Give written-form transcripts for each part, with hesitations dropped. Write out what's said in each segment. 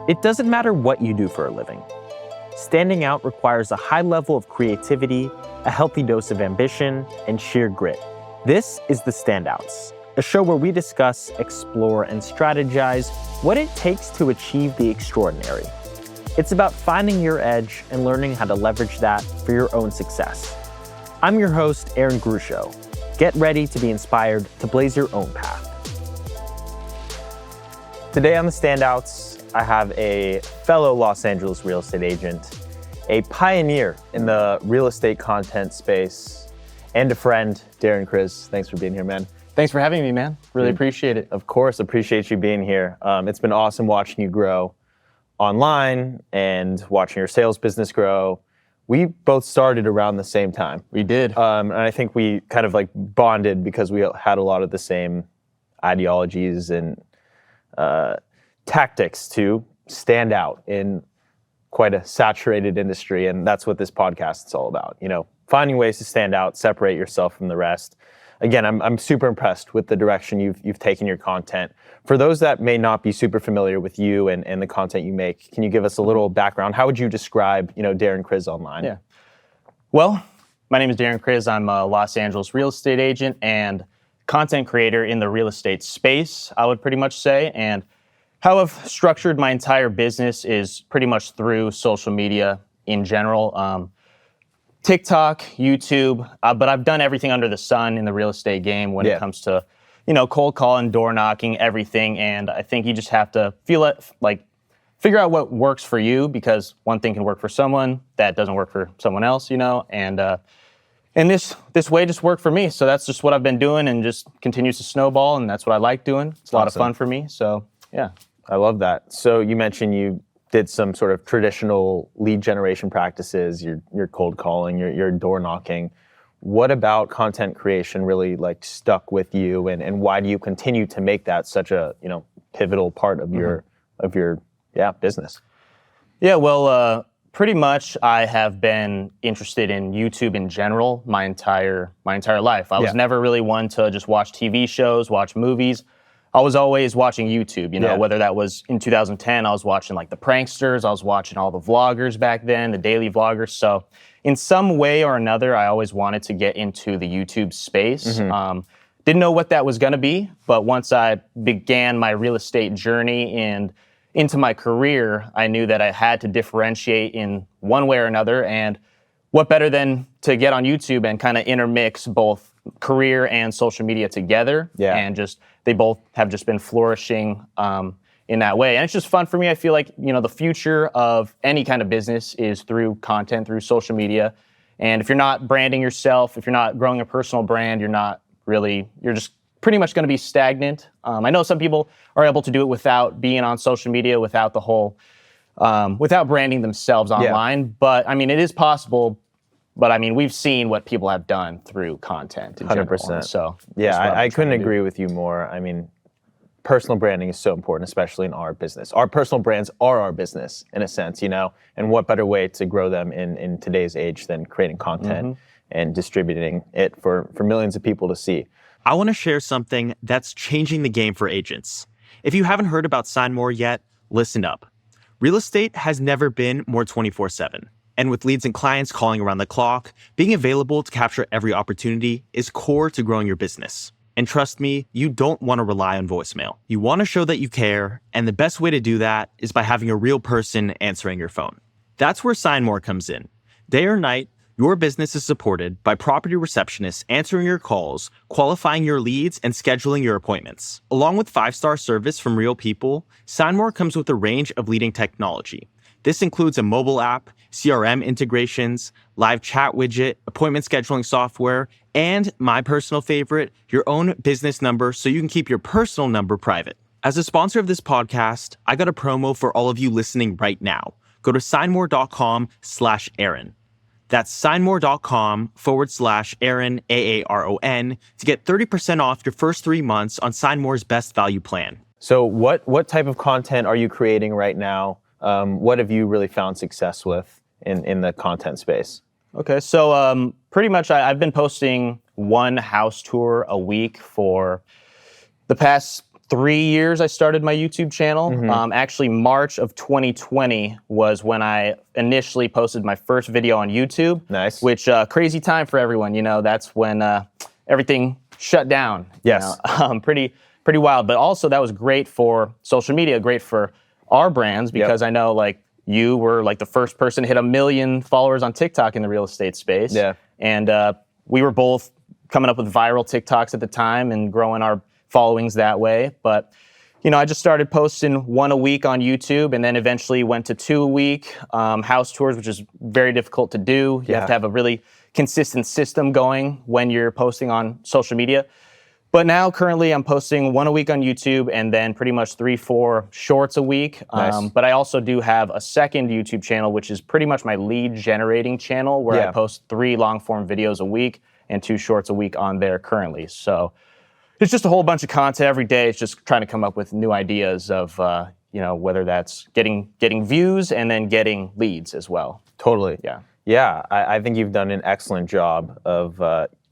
It doesn't matter what you do for a living. Standing out requires a high level of creativity, a healthy dose of ambition, and sheer grit. This is The Standouts, a show where we discuss, explore, and strategize what it takes to achieve the extraordinary. It's about finding your edge and learning how to leverage that for your own success. I'm your host, Darren Grushow. Get ready to be inspired to blaze your own path. Today on The Standouts, I have a fellow Los Angeles real estate agent, a pioneer in the real estate content space, and a friend, Darren Kriz. Thanks for being here, man. Thanks for having me, man. Really appreciate it. Of course, appreciate you being here. It's been awesome watching you grow online and watching your sales business grow. We both started around the same time. We did. And I think we kind of like bonded because we had a lot of the same ideologies and tactics to stand out in quite a saturated industry. And that's what this podcast is all about. You know, finding ways to stand out, separate yourself from the rest. Again, I'm super impressed with the direction you've taken your content. For those that may not be super familiar with you and the content you make, can you give us a little background? How would you describe, Darren Kriz online? Yeah. Well, my name is Darren Kriz. I'm a Los Angeles real estate agent and content creator in the real estate space, I would pretty much say. And how I've structured my entire business is pretty much through social media in general. TikTok, YouTube, but I've done everything under the sun in the real estate game when it comes to, cold calling, door knocking, everything. And I think you just have to figure out what works for you, because one thing can work for someone that doesn't work for someone else, and this way just worked for me. So that's just what I've been doing and just continues to snowball. And that's what I like doing. It's a lot of fun for me. So yeah. I love that. So you mentioned you did some sort of traditional lead generation practices, your cold calling, your door knocking. What about content creation really stuck with you, and why do you continue to make that such a pivotal part of your business? Yeah, well, pretty much I have been interested in YouTube in general my entire life. I was never really one to just watch TV shows, watch movies. I was always watching YouTube, whether that was in 2010, I was watching the pranksters, I was watching all the vloggers back then, the daily vloggers. So in some way or another, I always wanted to get into the YouTube space. Didn't know what that was going to be, but once I began my real estate journey and into my career, I knew that I had to differentiate in one way or another. And what better than to get on YouTube and kind of intermix both career and social media together, and they both have just been flourishing in that way. And it's just fun for me. I feel like, the future of any kind of business is through content, through social media. And if you're not branding yourself, if you're not growing a personal brand, you're just pretty much going to be stagnant. I know some people are able to do it without being on social media, without the whole, without branding themselves online. But I mean, it is possible. But I mean, we've seen what people have done through content in 100%. General. So yeah, I couldn't agree with you more. I mean, personal branding is so important, especially in our business. Our personal brands are our business in a sense, and what better way to grow them in today's age than creating content and distributing it for millions of people to see. I want to share something that's changing the game for agents. If you haven't heard about Sign More yet, listen up. Real estate has never been more 24/7. And with leads and clients calling around the clock, being available to capture every opportunity is core to growing your business. And trust me, you don't want to rely on voicemail. You want to show that you care, and the best way to do that is by having a real person answering your phone. That's where Sign More comes in. Day or night, your business is supported by property receptionists answering your calls, qualifying your leads, and scheduling your appointments. Along with 5-star service from real people, Sign More comes with a range of leading technology. This includes a mobile app, CRM integrations, live chat widget, appointment scheduling software, and my personal favorite, your own business number so you can keep your personal number private. As a sponsor of this podcast, I got a promo for all of you listening right now. Go to signmore.com/Aaron. That's signmore.com/Aaron, AARON, to get 30% off your first 3 months on Sign More's best value plan. So what type of content are you creating right now? What have you really found success with in the content space? Okay, so pretty much I've been posting one house tour a week for the past 3 years I started my YouTube channel. Actually, March of 2020 was when I initially posted my first video on YouTube. Nice. Which crazy time for everyone. That's when everything shut down. Yes. Pretty wild. But also that was great for social media, great for our brands because I know like you were like the first person to hit 1 million followers on TikTok in the real estate space. Yeah. And we were both coming up with viral TikToks at the time and growing our followings that way. But, I just started posting 1 a week on YouTube and then eventually went to 2 a week house tours, which is very difficult to do. You have to have a really consistent system going when you're posting on social media. But now currently I'm posting 1 a week on YouTube and then pretty much 3-4 shorts a week. Nice. But I also do have a second YouTube channel, which is pretty much my lead generating channel where I post 3 long form videos a week and 2 shorts a week on there currently. So it's just a whole bunch of content every day. It's just trying to come up with new ideas of, whether that's getting views and then getting leads as well. Totally. Yeah. Yeah, I think you've done an excellent job of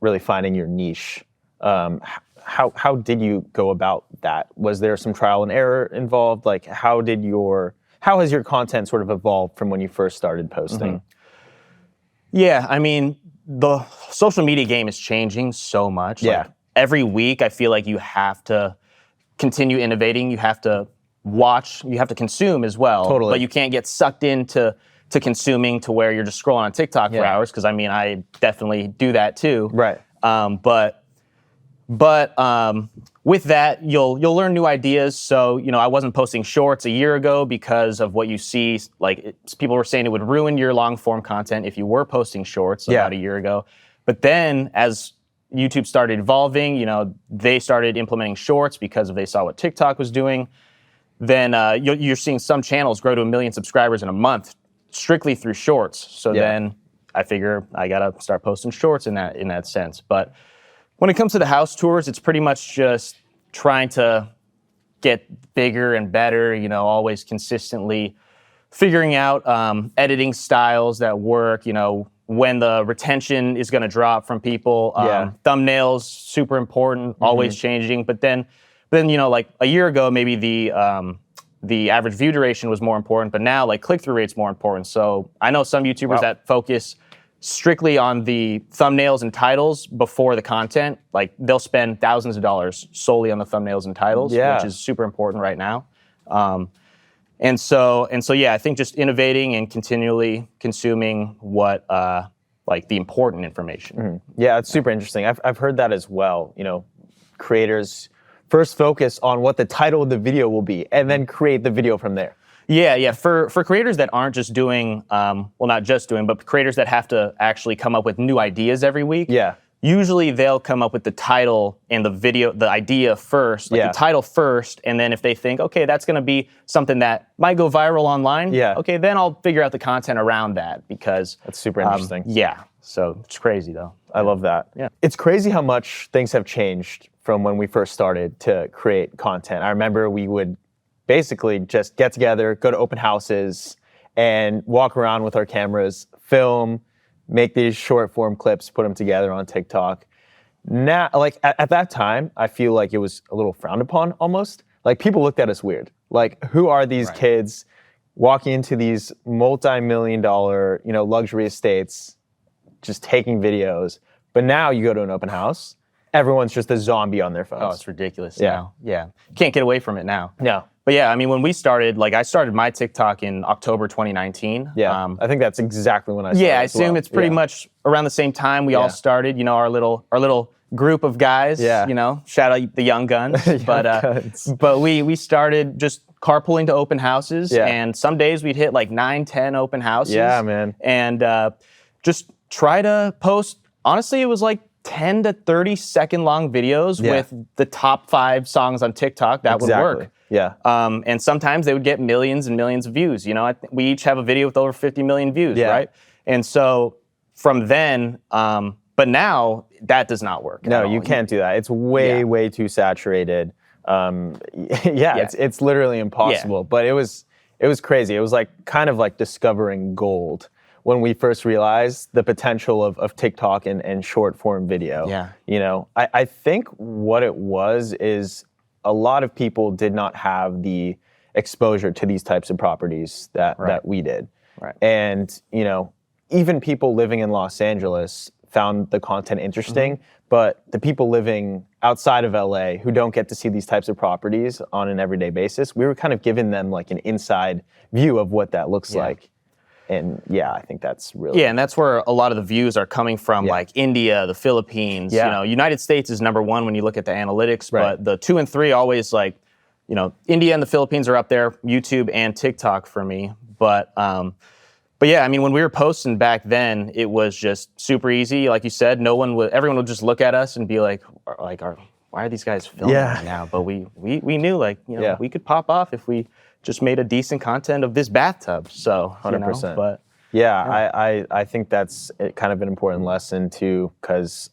really finding your niche. How did you go about that? Was there some trial and error involved? Like, how has your content sort of evolved from when you first started posting? Yeah, I mean, the social media game is changing so much. Yeah. Like, every week, I feel like you have to continue innovating. You have to watch. You have to consume as well. Totally. But you can't get sucked into consuming to where you're just scrolling on TikTok for hours. Because I mean, I definitely do that too. Right. But with that, you'll learn new ideas. So I wasn't posting shorts a year ago because of what you see. Like people were saying it would ruin your long form content if you were posting shorts about a year ago. But then as YouTube started evolving, they started implementing shorts because they saw what TikTok was doing. Then you're seeing some channels grow to 1 million subscribers in a month strictly through shorts. So then I figure I gotta start posting shorts in that sense. But when it comes to the house tours, it's pretty much just trying to get bigger and better, always consistently figuring out editing styles that work, when the retention is going to drop from people. Thumbnails, super important, always changing. But then, like a year ago, maybe the average view duration was more important, but now like click-through rate's more important. So I know some YouTubers that focus strictly on the thumbnails and titles before the content. Like they'll spend thousands of dollars solely on the thumbnails and titles, which is super important right now. And so yeah, I think just innovating and continually consuming what like the important information. Yeah, it's super interesting. I've heard that as well. Creators first focus on what the title of the video will be and then create the video from there. Yeah. For creators that aren't just doing, not just doing, but creators that have to actually come up with new ideas every week. Yeah. Usually they'll come up with the title and the video, the idea first, like the title first, and then if they think, okay, that's going to be something that might go viral online, okay, then I'll figure out the content around that because that's super interesting. So it's crazy though. I love that. Yeah. It's crazy how much things have changed from when we first started to create content. I remember we would basically just get together, go to open houses, and walk around with our cameras, film, make these short form clips, put them together on TikTok. Now, like at that time, I feel like it was a little frowned upon almost. Like people looked at us weird. Like, who are these kids walking into these multi-million-dollar, luxury estates, just taking videos? But now you go to an open house, everyone's just a zombie on their phones. Oh, it's ridiculous now. Yeah. Can't get away from it now. No. But yeah, I mean, when we started, like I started my TikTok in October 2019. Yeah, I think that's exactly when I started. Yeah, I assume it's pretty much around the same time we all started, our little group of guys, shout out the young guns. But we started just carpooling to open houses, and some days we'd hit like 9-10 open houses. Yeah, man. And just try to post, honestly, it was like 10 to 30 second long videos with the top 5 songs on TikTok that would work. Yeah. And sometimes they would get millions and millions of views. We each have a video with over 50 million views, right? And so from then, but now that does not work. No, you can't do that. It's way too saturated. It's literally impossible. But it was crazy. It was like kind of like discovering gold when we first realized the potential of TikTok and short form video. Yeah. I think what it was is a lot of people did not have the exposure to these types of properties that we did. Right. And, even people living in Los Angeles found the content interesting, but the people living outside of LA who don't get to see these types of properties on an everyday basis, we were kind of giving them like an inside view of what that looks like. And I think that's really... Yeah, and that's where a lot of the views are coming from, like India, the Philippines. United States is number one when you look at the analytics, but the 2 and 3 always India and the Philippines are up there, YouTube and TikTok for me. But yeah, I mean, when we were posting back then, it was just super easy. Like you said, everyone would just look at us and be like, why are these guys filming right now? But we knew we could pop off if we just made a decent content of this bathtub. So 100%. But I think that's kind of an important lesson too, because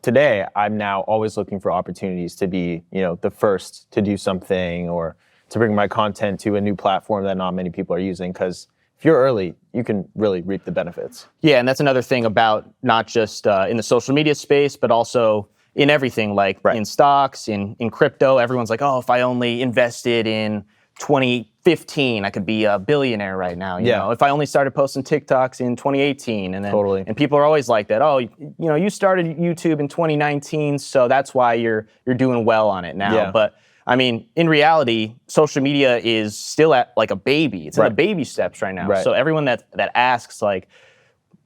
today I'm now always looking for opportunities to be, the first to do something or to bring my content to a new platform that not many people are using. Because if you're early, you can really reap the benefits. Yeah, and that's another thing about not just in the social media space, but also in everything, like in stocks, in crypto. Everyone's like, oh, if I only invested in 2015, I could be a billionaire right now. You know, if I only started posting TikToks in 2018, and then and people are always like that. Oh, you started YouTube in 2019, so that's why you're doing well on it now. Yeah. But I mean, in reality, social media is still at like a baby. It's in the baby steps right now. So everyone that asks like,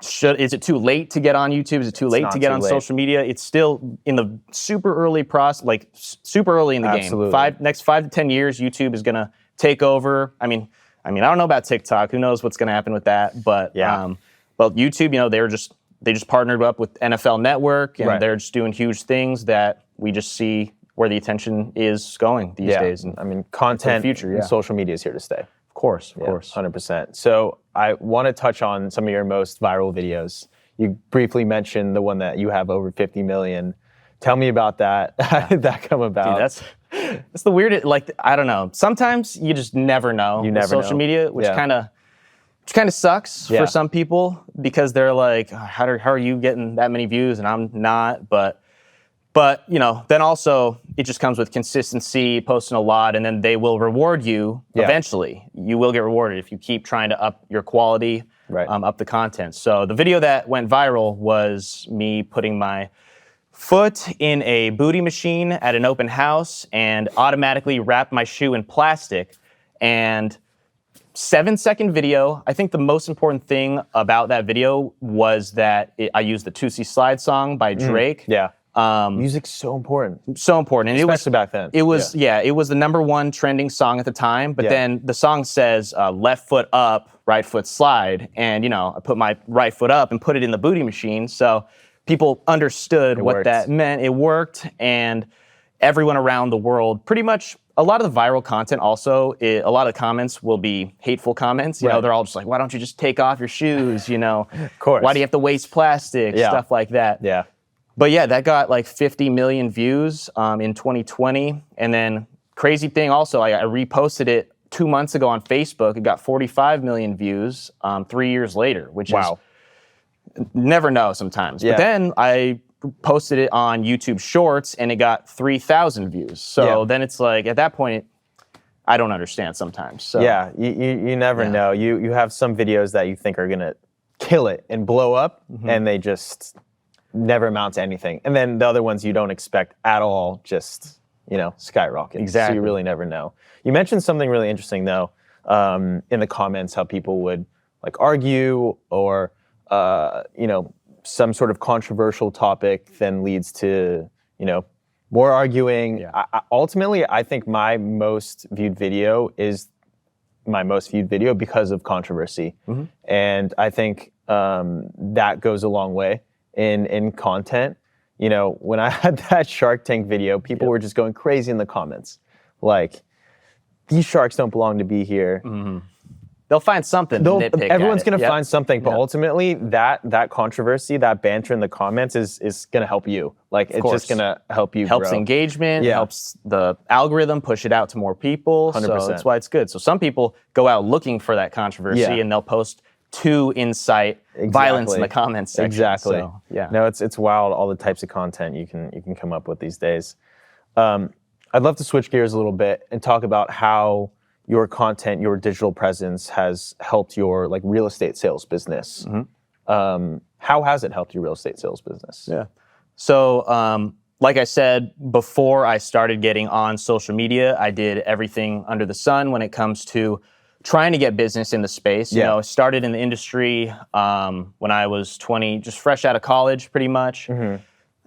is it too late to get on YouTube? Is it too late to get on social media? It's still in the super early process, like super early in the game. Next 5 to 10 years, YouTube is gonna take over. I mean, I don't know about TikTok. Who knows what's gonna happen with that? But but YouTube, they just partnered up with NFL Network, and they're just doing huge things that we just see where the attention is going these days. And I mean, content, future, and social media is here to stay. Of course, 100%. So I want to touch on some of your most viral videos. You briefly mentioned the one that you have over 50 million. Tell me about that. How did that come about? Dude, that's the weirdest. Like, I don't know. Sometimes you just never know. Social media, which kind of sucks for some people, because they're like, how are you getting that many views and I'm not? But then also it just comes with consistency, posting a lot, and then they will reward you eventually. You will get rewarded if you keep trying to up your quality, up the content. So the video that went viral was me putting my foot in a booty machine at an open house and automatically wrapped my shoe in plastic. And 7-second video. I think the most important thing about that video was that I used the Tootsie Slide song by Drake. Music's so important. So important. And especially back then. It was, it was the #1 trending song at the time. But then the song says left foot up, right foot slide. And, I put my right foot up and put it in the booty machine. So people understood what that meant. It worked. And everyone around the world, pretty much a lot of the viral content also, a lot of the comments will be hateful comments. You know, they're all just like, why don't you just take off your shoes? Of course. Why do you have to waste plastic? Stuff like that. But that got like 50 million views in 2020. And then crazy thing also, I reposted it 2 months ago on Facebook. It got 45 million views 3 years later, which is never know sometimes. But then I posted it on YouTube Shorts and it got 3,000 views. So then it's like, at that point, I don't understand sometimes. So you never know. You have some videos that you think are gonna kill it and blow up, and they just never amount to anything. And then the other ones you don't expect at all just, skyrocket. Exactly. So you really never know. You mentioned something really interesting though, in the comments, how people would like argue or, some sort of controversial topic then leads to, more arguing. Ultimately, I think my most viewed video is my most viewed video because of controversy. And I think that goes a long way in content. When I had that Shark Tank video, people were just going crazy in the comments. Like, these sharks don't belong to be here. They'll find something to nitpick Everyone's going to Yep. find something, but ultimately that controversy, that banter in the comments is going to help you. Like, it's just going to help you Helps grow. engagement, helps the algorithm push it out to more people. 100%. So that's why it's good. So some people go out looking for that controversy and they'll post to incite violence in the comments section. Exactly. So, No, it's wild, all the types of content you can come up with these days. I'd love to switch gears a little bit and talk about how your content, your digital presence has helped your like real estate sales business. How has it helped your real estate sales business? Yeah. So, like I said, before I started getting on social media, I did everything under the sun when it comes to trying to get business in the space. You know, I started in the industry when I was 20, just fresh out of college, pretty much.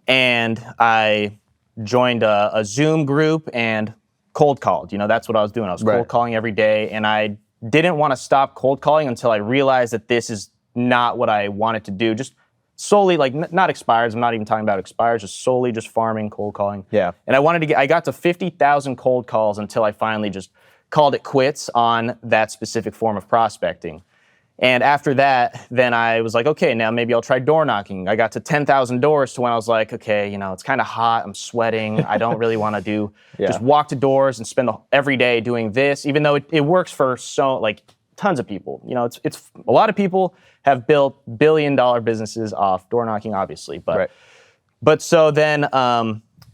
And I joined a Zoom group and cold called. You know, that's what I was doing. I was cold calling every day, and I didn't want to stop cold calling until I realized that this is not what I wanted to do. Just solely, like, not expires. I'm not even talking about expires. Just solely just farming, cold calling. Yeah. And I got to 50,000 cold calls until I finally just called it quits on that specific form of prospecting. And after that, then I was like, okay, now maybe I'll try door knocking. I got to 10,000 doors to when I was like, okay, you know, it's kind of hot. I'm sweating. I don't really want to just walk to doors and spend every day doing this, even though it works for tons of people. You know, it's a lot of people have built billion-dollar businesses off door knocking, obviously. But so then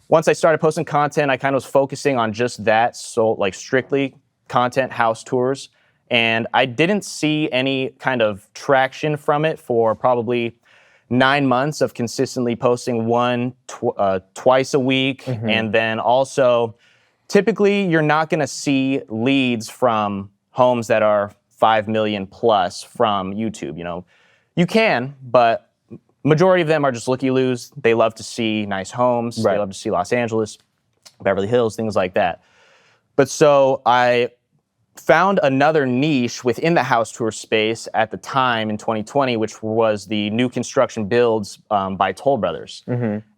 once I started posting content, I kind of was focusing on just that, so like strictly content, house tours. And I didn't see any kind of traction from it for probably 9 months of consistently posting twice a week. And then also, typically, you're not going to see leads from homes that are 5 million plus from YouTube. You know, you can, but majority of them are just looky-loos. They love to see nice homes. They love to see Los Angeles, Beverly Hills, things like that. But so I found another niche within the house tour space at the time in 2020, which was the new construction builds by Toll Brothers.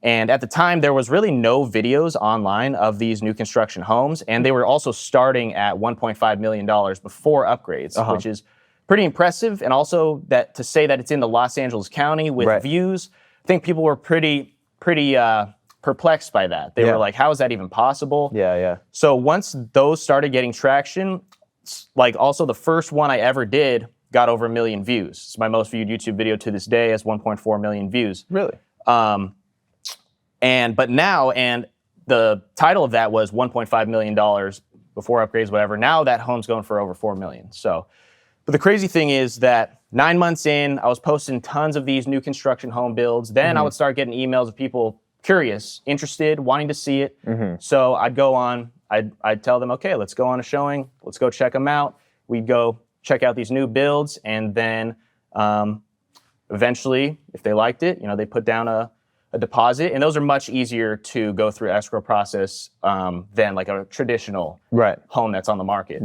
And at the time, there was really no videos online of these new construction homes, and they were also starting at $1.5 million before upgrades, which is pretty impressive. And also that to say that it's in the Los Angeles County with views, I think people were pretty perplexed by that. They were like, how is that even possible? So once those started getting traction, like also the first one I ever did got over 1 million views. It's my most viewed YouTube video to this day, has 1.4 million views. Really? But the title of that was $1.5 million before upgrades, whatever. Now that home's going for over 4 million. So, but the crazy thing is that 9 months in, I was posting tons of these new construction home builds. Then I would start getting emails of people curious, interested, wanting to see it. So I'd go on, I'd tell them, okay, let's go on a showing. Let's go check them out. We'd go check out these new builds. And then eventually, if they liked it, you know, they put down a deposit. And those are much easier to go through escrow process than like a traditional home that's on the market.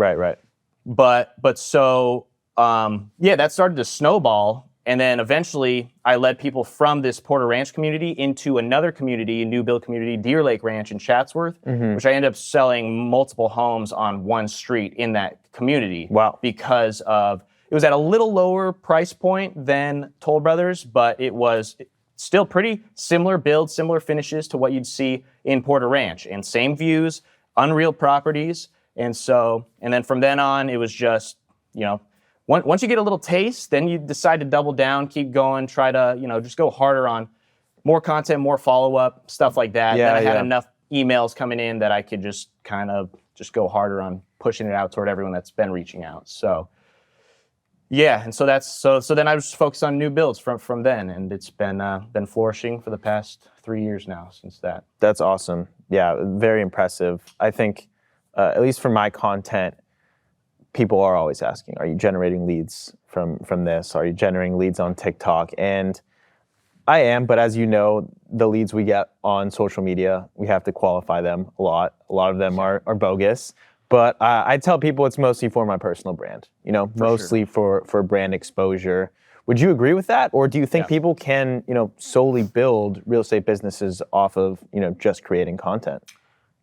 But so, that started to snowball. And then eventually I led people from this Porter Ranch community into another community, a new build community, Deer Lake Ranch in Chatsworth, which I ended up selling multiple homes on one street in that community. Wow. Because it was at a little lower price point than Toll Brothers, but it was still pretty similar builds, similar finishes to what you'd see in Porter Ranch, and same views, unreal properties. And then from then on, it was just, you know, once you get a little taste, then you decide to double down, keep going, try to, you know, just go harder on more content, more follow-up, stuff like that. Then I had enough emails coming in that I could just kind of just go harder on pushing it out toward everyone that's been reaching out. So, yeah, and so then I was focused on new builds from then, and it's been flourishing for the past 3 years now since that. That's awesome. Yeah, very impressive. I think, at least for my content, people are always asking, are you generating leads from this? Are you generating leads on TikTok? And I am, but as you know, the leads we get on social media, we have to qualify them a lot. A lot of them are bogus. But I tell people it's mostly for my personal brand, you know, mostly for brand exposure. Would you agree with that? Or do you think people can, you know, solely build real estate businesses off of, you know, just creating content?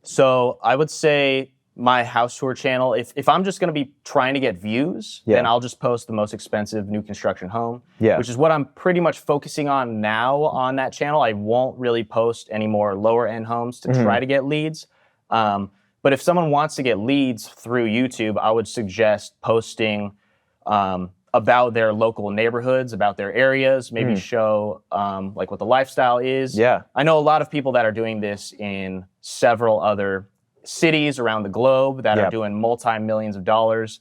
So I would say my house tour channel, if I'm just going to be trying to get views, then I'll just post the most expensive new construction home, which is what I'm pretty much focusing on now on that channel. I won't really post any more lower end homes to try to get leads. But if someone wants to get leads through YouTube, I would suggest posting about their local neighborhoods, about their areas, maybe show like what the lifestyle is. I know a lot of people that are doing this in several other cities around the globe that are doing multi-millions of dollars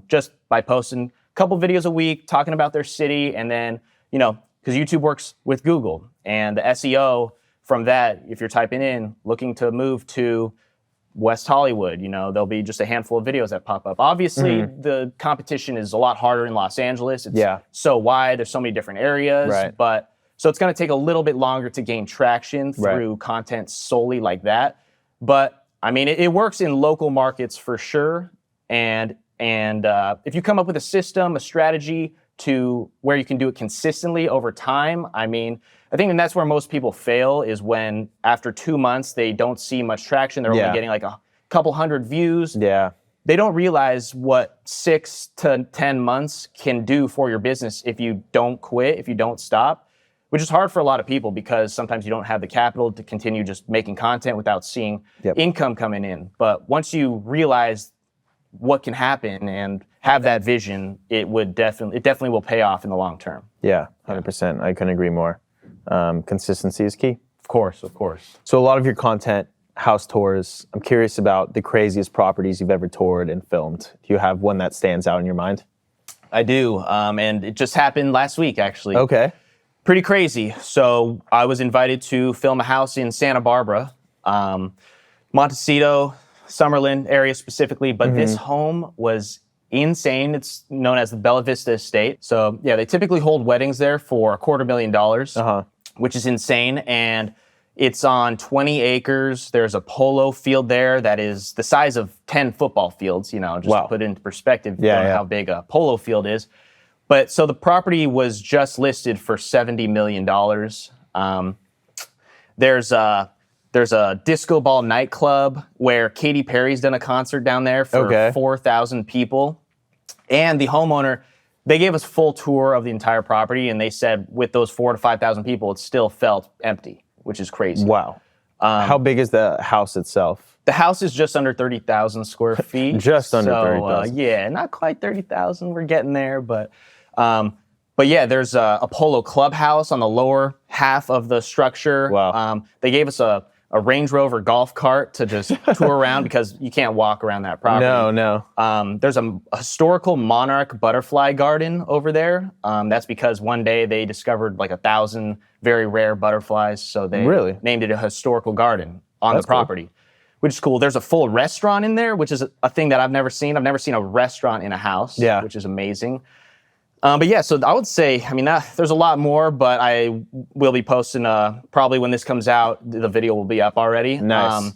just by posting a couple videos a week, talking about their city, and then, because YouTube works with Google, and the SEO from that, if you're typing in, looking to move to West Hollywood, there'll be just a handful of videos that pop up. Obviously, the competition is a lot harder in Los Angeles. It's so wide. There's so many different areas. But so it's going to take a little bit longer to gain traction through content solely like that. But I mean, it works in local markets for sure. And if you come up with a system, a strategy to where you can do it consistently over time, I think that's where most people fail, is when after 2 months they don't see much traction. They're only getting like a couple hundred views. They don't realize what 6 to 10 months can do for your business if you don't quit, if you don't stop, which is hard for a lot of people because sometimes you don't have the capital to continue just making content without seeing income coming in. But once you realize what can happen and have that vision, it definitely will pay off in the long term. Yeah, 100%. I couldn't agree more. Consistency is key. Of course. So a lot of your content, house tours, I'm curious about the craziest properties you've ever toured and filmed. Do you have one that stands out in your mind? I do, and it just happened last week, actually. Okay. Pretty crazy. So I was invited to film a house in Santa Barbara, Montecito, Summerlin area specifically, but this home was insane. It's known as the Bella Vista Estate. So yeah, they typically hold weddings there for $250,000, which is insane. And it's on 20 acres. There's a polo field there that is the size of 10 football fields, just to put it into perspective how big a polo field is. But so the property was just listed for $70 million. There's a disco ball nightclub where Katy Perry's done a concert down there for 4,000 people. And the homeowner, they gave us full tour of the entire property, and they said with those 4,000 to 5,000 people, it still felt empty, which is crazy. Wow. How big is the house itself? The house is just under 30,000 square feet. Just under 30,000. Yeah, not quite 30,000. We're getting there, but yeah, there's a polo clubhouse on the lower half of the structure. Wow. They gave us a Range Rover golf cart to just tour around because you can't walk around that property. No. There's a historical monarch butterfly garden over there. That's because one day they discovered like 1,000 very rare butterflies, so they named it a historical garden on the property, which is cool. There's a full restaurant in there, which is a thing that I've never seen. I've never seen a restaurant in a house, which is amazing. But yeah, so I would say, there's a lot more, but I will be posting, probably when this comes out, the video will be up already. Nice.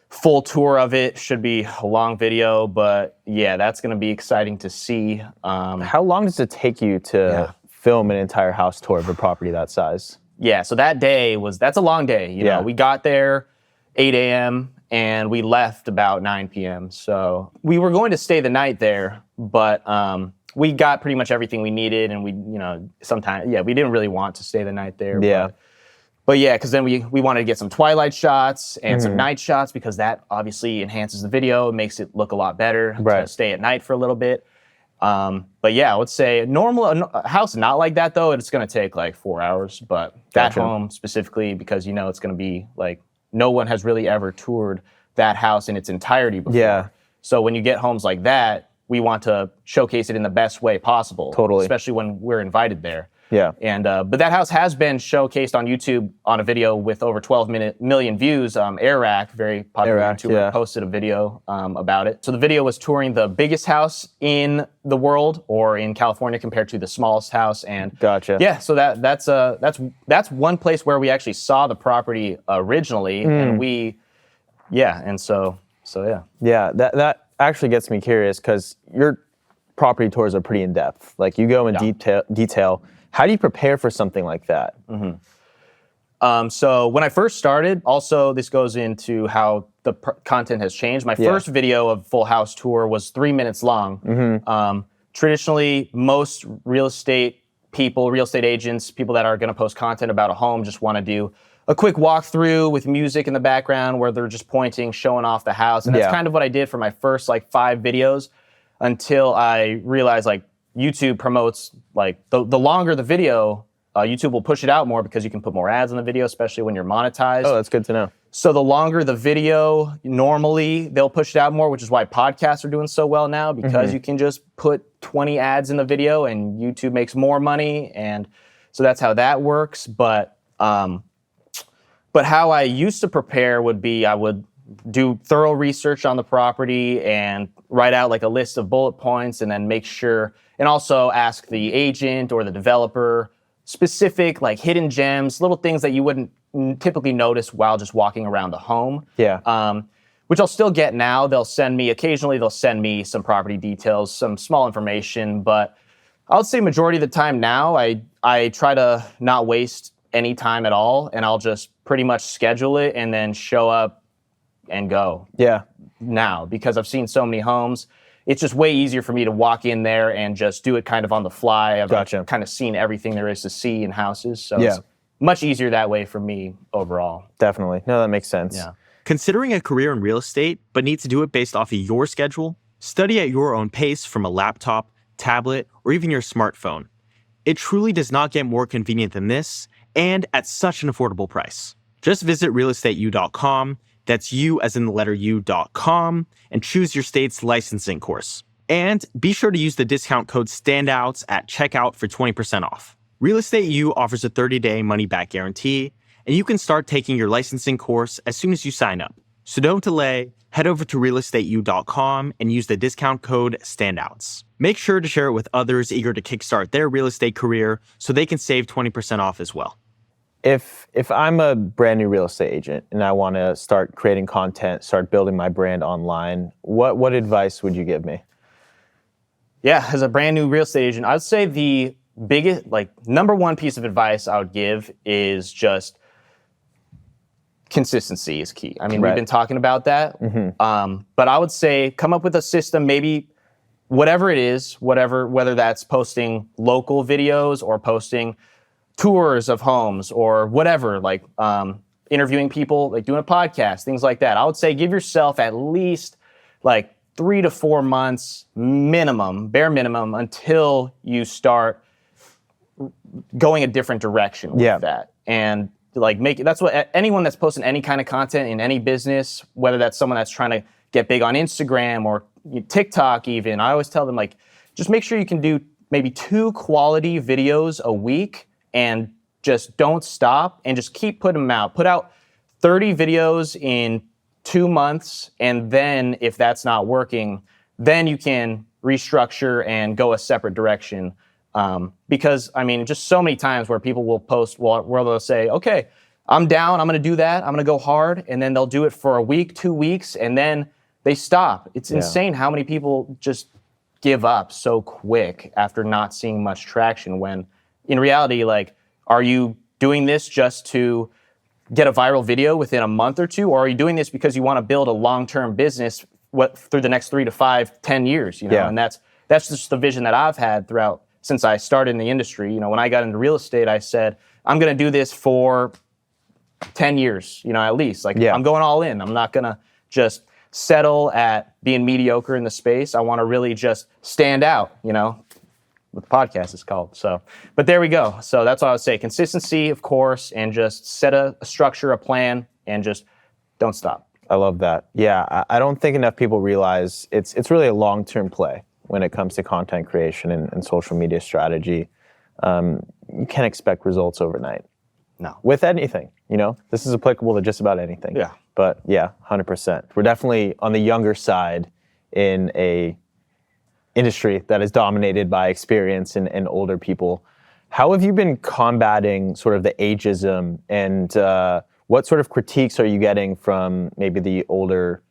Full tour of it, should be a long video, but yeah, that's going to be exciting to see. How long does it take you to film an entire house tour of a property that size? Yeah, so that's a long day. You know, we got there 8 a.m. and we left about 9 p.m. So we were going to stay the night there, but we got pretty much everything we needed, and we didn't really want to stay the night there. But yeah, because then we wanted to get some twilight shots and some night shots, because that obviously enhances the video. It makes it look a lot better to stay at night for a little bit. But yeah, I would say a house not like that though, it's going to take like 4 hours. But that home specifically, because it's going to be like, no one has really ever toured that house in its entirety before. Yeah. So when you get homes like that, we want to showcase it in the best way possible. Totally. Especially when we're invited there. Yeah. And but that house has been showcased on YouTube on a video with over 12 million views. Airac, very popular YouTuber, posted a video about it. So the video was touring the biggest house in the world, or in California, compared to the smallest house. And yeah, so that's one place where we actually saw the property originally, and that actually gets me curious, because your property tours are pretty in depth. Like, you go in detail. How do you prepare for something like that? So when I first started, also this goes into how the content has changed. My first video of full house tour was 3 minutes long. Traditionally, most real estate agents, people that are going to post content about a home, just want to do a quick walkthrough with music in the background where they're just pointing, showing off the house. And that's kind of what I did for my first 5 videos, until I realized YouTube promotes the longer the video, YouTube will push it out more because you can put more ads in the video, especially when you're monetized. Oh, that's good to know. So the longer the video, normally they'll push it out more, which is why podcasts are doing so well now, because you can just put 20 ads in the video and YouTube makes more money. And so that's how that works. But how I used to prepare would be I would do thorough research on the property and write out like a list of bullet points and then make sure, and also ask the agent or the developer specific like hidden gems, little things that you wouldn't typically notice while just walking around the home. Yeah. Which I'll still get now. Occasionally they'll send me some property details, some small information, but I would say majority of the time now, I try to not waste any time at all, and I'll just pretty much schedule it and then show up and go. Yeah. Now, because I've seen so many homes, it's just way easier for me to walk in there and just do it kind of on the fly. I've kind of seen everything there is to see in houses, so it's much easier that way for me overall. Definitely. No, that makes sense. Yeah. Considering a career in real estate, but need to do it based off of your schedule? Study at your own pace from a laptop, tablet, or even your smartphone. It truly does not get more convenient than this, and at such an affordable price. Just visit realestateu.com, that's you as in the letter u.com, and choose your state's licensing course. And be sure to use the discount code STANDOUTS at checkout for 20% off. Real Estate U offers a 30-day money-back guarantee, and you can start taking your licensing course as soon as you sign up. So don't delay, head over to realestateu.com and use the discount code STANDOUTS. Make sure to share it with others eager to kickstart their real estate career so they can save 20% off as well. If I'm a brand new real estate agent and I want to start creating content, start building my brand online, what advice would you give me? Yeah, as a brand new real estate agent, I would say the biggest, number one piece of advice I would give is just consistency is key. I mean, we've been talking about that, but I would say come up with a system, maybe whatever it is, whether that's posting local videos or posting tours of homes or whatever, interviewing people, doing a podcast, things like that. I would say give yourself at least 3 to 4 months minimum, bare minimum, until you start going a different direction with that. And that's what anyone that's posting any kind of content in any business, whether that's someone that's trying to get big on Instagram or TikTok even, I always tell them just make sure you can do maybe 2 quality videos a week and just don't stop and just keep putting them out. Put out 30 videos in 2 months, and then if that's not working, then you can restructure and go a separate direction. Because I mean, just so many times where people will post where they'll say, okay, I'm down, I'm gonna do that, I'm gonna go hard, and then they'll do it for a week, 2 weeks, and then they stop. It's insane how many people just give up so quick after not seeing much traction, when in reality, are you doing this just to get a viral video within a month or 2, or are you doing this because you want to build a long-term business through the next 3 to 5, 10 years? And that's just the vision that I've had throughout since I started in the industry. When I got into real estate, I said I'm going to do this for 10 years, at least. I'm going all in. I'm not going to just settle at being mediocre in the space. I want to really just stand out, what the podcast is called. So, but there we go. So that's what I would say. Consistency, of course, and just set a structure, a plan, and just don't stop. I love that. Yeah, I don't think enough people realize it's really a long-term play when it comes to content creation and social media strategy. You can't expect results overnight. No. With anything, this is applicable to just about anything. Yeah. But yeah, 100%. We're definitely on the younger side in a industry that is dominated by experience and older people. How have you been combating sort of the ageism, and what sort of critiques are you getting from maybe the older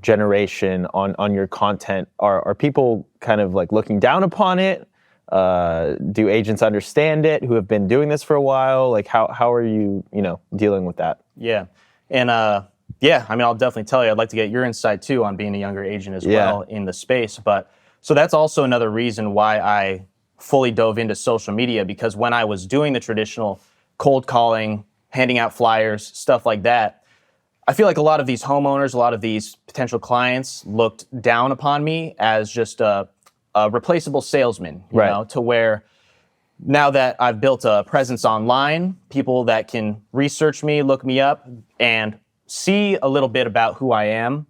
generation on your content? Are people kind of looking down upon it? Do agents understand it who have been doing this for a while? How are you, dealing with that? Yeah. And I mean, I'll definitely tell you, I'd like to get your insight too on being a younger agent as well in the space. But so that's also another reason why I fully dove into social media, because when I was doing the traditional cold calling, handing out flyers, stuff like that, I feel like a lot of these homeowners, a lot of these potential clients looked down upon me as just a replaceable salesman, you know, to where now that I've built a presence online, people that can research me, look me up, and see a little bit about who I am,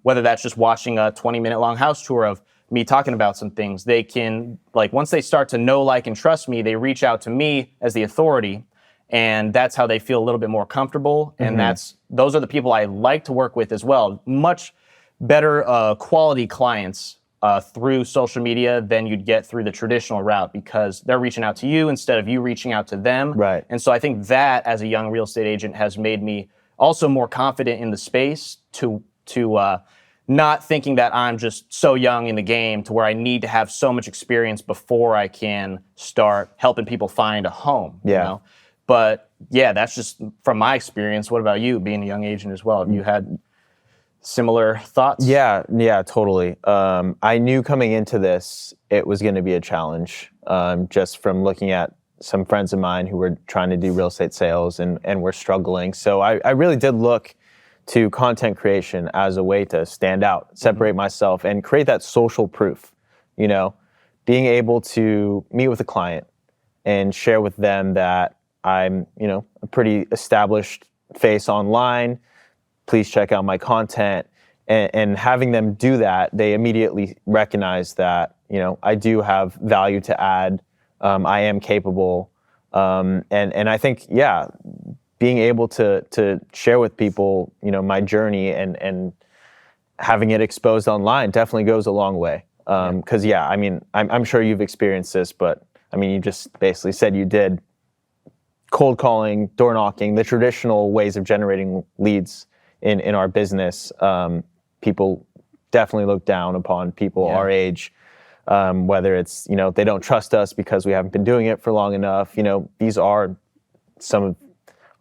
whether that's just watching a 20-minute long house tour of me talking about some things, they can, like, once they start to know, like, and trust me, they reach out to me as the authority, and that's how they feel a little bit more comfortable. And those are the people I like to work with as well. Much better quality clients through social media than you'd get through the traditional route, because they're reaching out to you instead of you reaching out to them. Right. And so I think that, as a young real estate agent, has made me also more confident in the space to not thinking that I'm just so young in the game to where I need to have so much experience before I can start helping people find a home. Yeah. You know? But yeah, that's just from my experience. What about you, being a young agent as well? Have you had similar thoughts? Yeah, totally. I knew coming into this, it was going to be a challenge, just from looking at some friends of mine who were trying to do real estate sales and were struggling. So I really did look to content creation as a way to stand out, separate myself, and create that social proof. You know, being able to meet with a client and share with them that I'm, you know, a pretty established face online. Please check out my content, and having them do that, they immediately recognize that, you know, I do have value to add. I am capable, and I think, yeah, being able to share with people, you know, my journey and having it exposed online definitely goes a long way. Because I mean, I'm sure you've experienced this, but I mean, you just basically said you did cold calling, door knocking, the traditional ways of generating leads in our business. People definitely look down upon people our age, whether it's, you know, they don't trust us because we haven't been doing it for long enough. You know, these are some of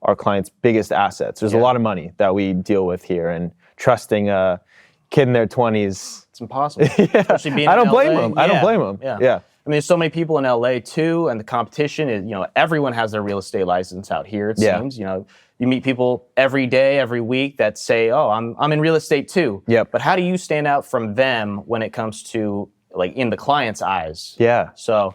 our clients' biggest assets. There's a lot of money that we deal with here, and trusting a kid in their 20s. It's impossible. Especially being I don't in blame LA. them. I don't blame them. Yeah. Yeah. I mean, there's so many people in LA too, and the competition is, you know, everyone has their real estate license out here, it seems. You know, you meet people every day, every week that say, oh, I'm in real estate too. Yep. But how do you stand out from them when it comes to, like, in the client's eyes? Yeah. So,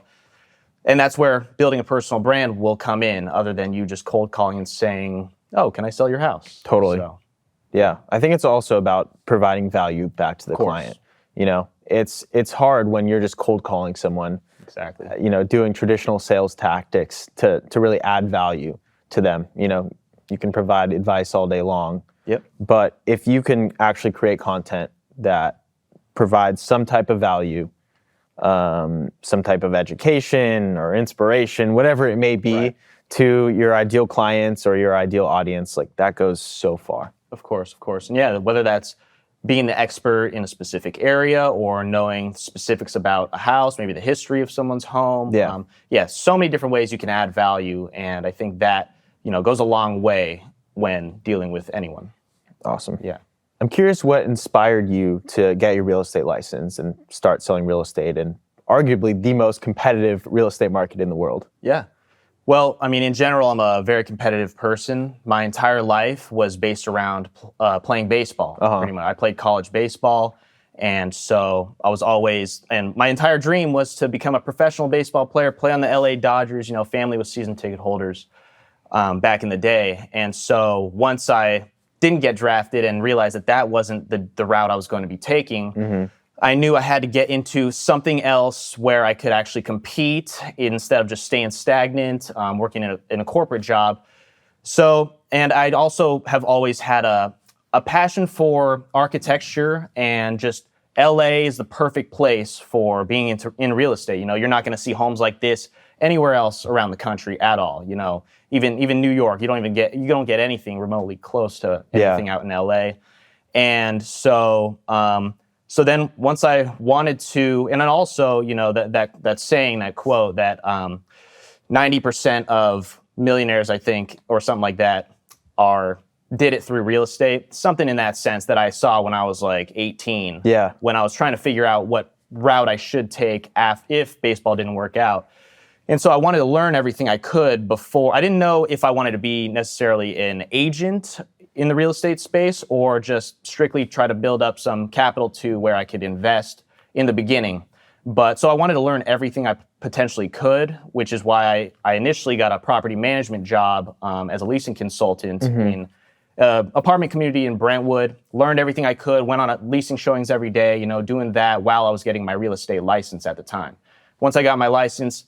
and that's where building a personal brand will come in, other than you just cold calling and saying, oh, can I sell your house? Totally. So, Yeah, I think it's also about providing value back to the client. You know, it's hard when you're just cold calling someone. Exactly. You know, doing traditional sales tactics to really add value to them. You know, you can provide advice all day long. Yep. But if you can actually create content that provides some type of value, some type of education or inspiration, whatever it may be, to your ideal clients or your ideal audience, like, that goes so far. Of course. And yeah, whether that's being the expert in a specific area or knowing specifics about a house, maybe the history of someone's home. So many different ways you can add value. And I think that, you know, goes a long way when dealing with anyone. Awesome. Yeah. I'm curious what inspired you to get your real estate license and start selling real estate in arguably the most competitive real estate market in the world. Yeah. Well, I mean, in general, I'm a very competitive person. My entire life was based around playing baseball, pretty much. I played college baseball, and so I was always, and my entire dream was to become a professional baseball player, play on the LA Dodgers. You know, family was season ticket holders back in the day. And so once I didn't get drafted and realized that that wasn't the route I was going to be taking, I knew I had to get into something else where I could actually compete instead of just staying stagnant, working in a corporate job. So, and I'd also have always had a passion for architecture, and just LA is the perfect place for being in real estate. You know, you're not going to see homes like this anywhere else around the country at all. You know, even New York, you don't get anything remotely close to anything out in LA. And so, so then once I wanted to, and then also, you know, that saying, that quote, that 90% of millionaires, I think, or something like that, did it through real estate. Something in that sense that I saw when I was like 18. Yeah. When I was trying to figure out what route I should take if baseball didn't work out. And so I wanted to learn everything I could before. I didn't know if I wanted to be necessarily an agent in the real estate space, or just strictly try to build up some capital to where I could invest in the beginning. But so I wanted to learn everything I potentially could, which is why I initially got a property management job as a leasing consultant apartment community in Brentwood, learned everything I could, went on leasing showings every day, doing that while I was getting my real estate license at the time. Once I got my license,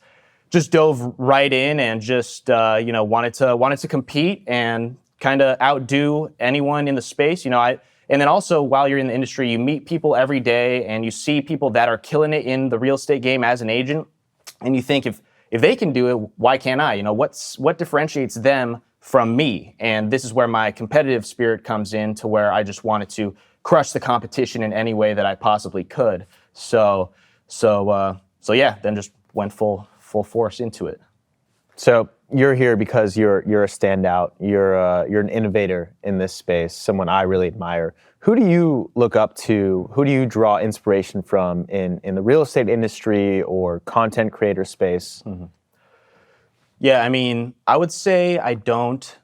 just dove right in and just, wanted to compete and kind of outdo anyone in the space. And then also while you're in the industry, you meet people every day and you see people that are killing it in the real estate game as an agent. And you think, if they can do it, why can't I? What differentiates them from me? And this is where my competitive spirit comes in, to where I just wanted to crush the competition in any way that I possibly could. So yeah, then just went full force into it. So you're here because you're a standout. You're an innovator in this space, someone I really admire. Who do you look up to? Who do you draw inspiration from in the real estate industry or content creator space? Mm-hmm. Yeah, I mean, I would say I don't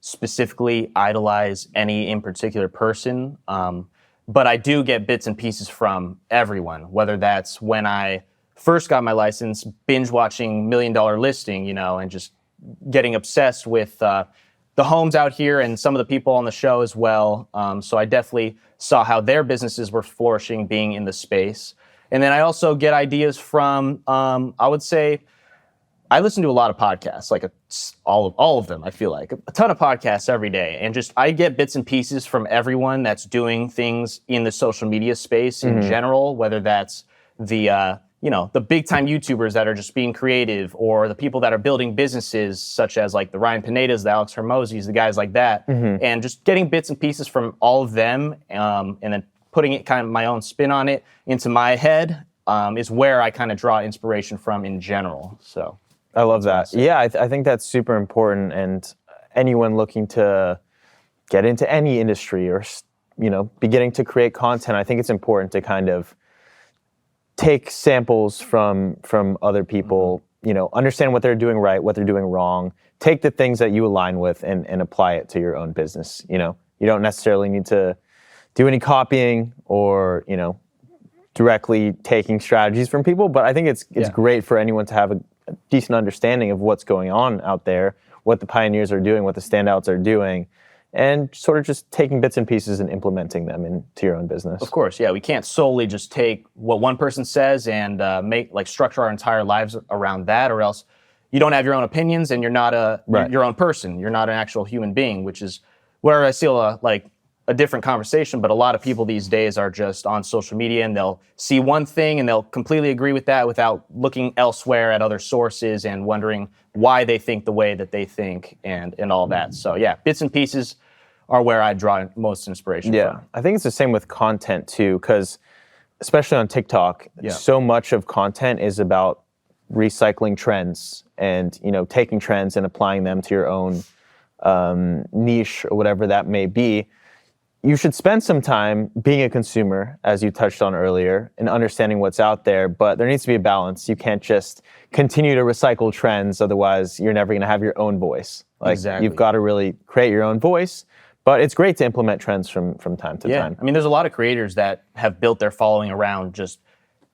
specifically idolize any in particular person, but I do get bits and pieces from everyone, whether that's when I first got my license, binge watching $1 Million Listing, and just getting obsessed with the homes out here and some of the people on the show as well. So I definitely saw how their businesses were flourishing being in the space. And then I also get ideas from, I would say, I listen to a lot of podcasts, like all of them, I feel like. A ton of podcasts every day. And just I get bits and pieces from everyone that's doing things in the social media space in general, whether that's the big time YouTubers that are just being creative, or the people that are building businesses such as like the Ryan Pinedas, the Alex Hermosis, the guys like that. And just getting bits and pieces from all of them and then putting it kind of my own spin on it into my head is where I kind of draw inspiration from in general. So I love that. Yeah, I think that's super important. And anyone looking to get into any industry or, beginning to create content, I think it's important to kind of take samples from other people, understand what they're doing right, what they're doing wrong, take the things that you align with and apply it to your own business. You don't necessarily need to do any copying or, directly taking strategies from people, but I think it's great for anyone to have a decent understanding of what's going on out there, what the pioneers are doing, what the standouts are doing, and sort of just taking bits and pieces and implementing them into your own business. Of course, yeah. We can't solely just take what one person says and structure our entire lives around that, or else you don't have your own opinions and you're not your own person. You're not an actual human being, which is where I see a different conversation. But a lot of people these days are just on social media and they'll see one thing and they'll completely agree with that without looking elsewhere at other sources and wondering why they think the way that they think and all that. So yeah, bits and pieces are where I draw most inspiration from. I think it's the same with content too, because especially on TikTok, so much of content is about recycling trends and taking trends and applying them to your own niche or whatever that may be. You should spend some time being a consumer, as you touched on earlier, and understanding what's out there, but there needs to be a balance. You can't just continue to recycle trends, otherwise you're never gonna have your own voice. Exactly. You've gotta really create your own voice, but it's great to implement trends from time to time. I mean, there's a lot of creators that have built their following around just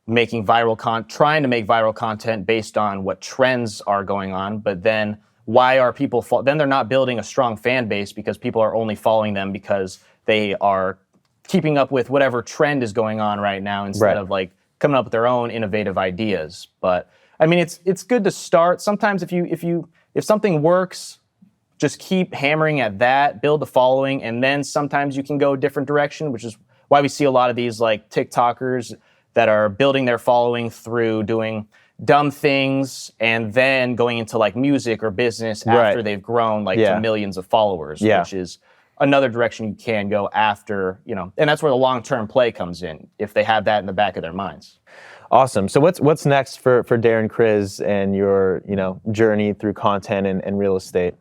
making trying to make viral content based on what trends are going on, but then why are people, then they're not building a strong fan base because people are only following them because they are keeping up with whatever trend is going on right now instead of coming up with their own innovative ideas. But I mean, it's good to start. Sometimes if something works, just keep hammering at that, build the following, and then sometimes you can go a different direction, which is why we see a lot of these TikTokers that are building their following through doing dumb things and then going into music or business after they've grown to millions of followers, which is another direction you can go after, and that's where the long-term play comes in, if they have that in the back of their minds. Awesome. So what's next for Darren Kriz and your, journey through content and real estate?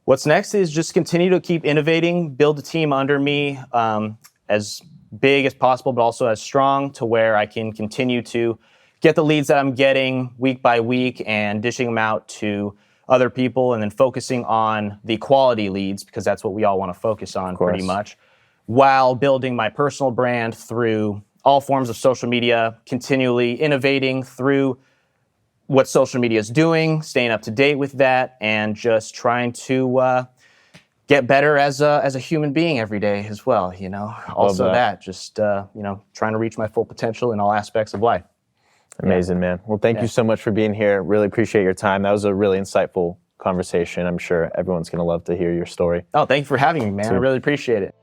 What's next is just continue to keep innovating, build a team under me as big as possible, but also as strong to where I can continue to get the leads that I'm getting week by week and dishing them out to other people, and then focusing on the quality leads, because that's what we all want to focus on pretty much, while building my personal brand through all forms of social media, continually innovating through what social media is doing, staying up to date with that, and just trying to get better as a human being every day as well, Also that. just trying to reach my full potential in all aspects of life. Amazing, man. Well, thank you so much for being here. Really appreciate your time. That was a really insightful conversation. I'm sure everyone's going to love to hear your story. Oh, thank you for having me, man. I really appreciate it.